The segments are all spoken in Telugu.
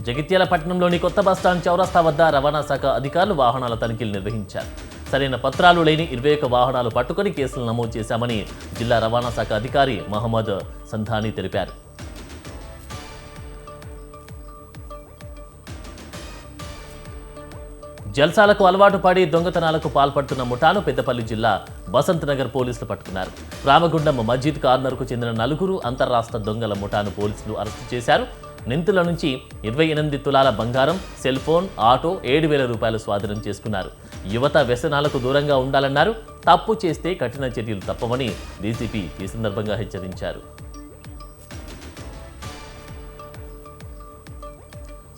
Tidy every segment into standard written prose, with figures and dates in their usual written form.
జగిత్యాల పట్టణంలోని కొత్త బస్టాండ్ చౌరస్తా వద్ద రవాణా శాఖ అధికారులు వాహనాల తనిఖీలు నిర్వహించారు. సరైన పత్రాలు లేని 21 వాహనాలు పట్టుకొని కేసులు నమోదు చేశామని జిల్లా రవాణా శాఖ అధికారి మహమ్మద్ సంధాని తెలిపారు. జల్సాలకు అలవాటు పడి దొంగతనాలకు పాల్పడుతున్న ముఠాను పెద్దపల్లి జిల్లా బసంత్ నగర్ పోలీసులు పట్టుకున్నారు. రామగుండం మస్జిద్ కార్నర్కు చెందిన 4 అంతర్రాష్ట్ర దొంగల ముఠాను పోలీసులు అరెస్టు చేశారు. నిందితుల నుంచి 28 తులాల బంగారం, సెల్ ఫోన్, ఆటో, 7,000 రూపాయలు స్వాధీనం చేసుకున్నారు. యువత వ్యసనాలకు దూరంగా ఉండాలన్నారు. తప్పు చేస్తే కఠిన చర్యలు తప్పవని డీసీపీ ఈ సందర్భంగా హెచ్చరించారు.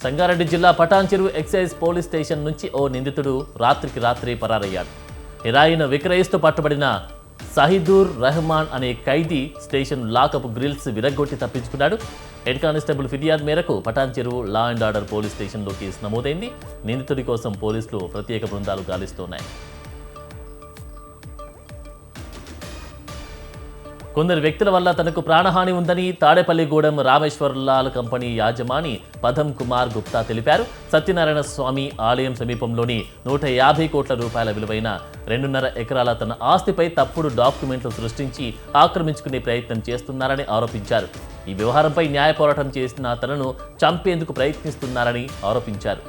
సంగారెడ్డి జిల్లా పటాన్ చెరువు ఎక్సైజ్ పోలీస్ స్టేషన్ నుంచి ఓ నిందితుడు రాత్రికి రాత్రి పరారయ్యాడు. హెరాయిన్ విక్రయిస్తూ పట్టుబడిన సహీదూర్ రెహమాన్ అనే ఖైదీ స్టేషన్ లాకప్ గ్రిల్స్ విరగ్గొట్టి తప్పించుకున్నాడు. హెడ్ కానిస్టేబుల్ ఫిర్యాదు మేరకు Patancheru law and order police స్టేషన్లో కేసు నమోదైంది. నిందితుడి కోసం పోలీసులు ప్రత్యేక బృందాలు గాలిస్తున్నాయి. కొందరు వ్యక్తుల వల్ల తనకు ప్రాణహాని ఉందని తాడేపల్లిగూడెం రామేశ్వర్లాల్ కంపెనీ యాజమాని పదం కుమార్ గుప్తా తెలిపారు. సత్యనారాయణ స్వామి ఆలయం సమీపంలోని 150 కోట్ల రూపాయల విలువైన 2.5 ఎకరాల తన ఆస్తిపై తప్పుడు డాక్యుమెంట్లు సృష్టించి ఆక్రమించుకునే ప్రయత్నం చేస్తున్నారని ఆరోపించారు. ఈ వ్యవహారంపై న్యాయ పోరాటం చేసిన తనను చంపేందుకు ప్రయత్నిస్తున్నారని ఆరోపించారు.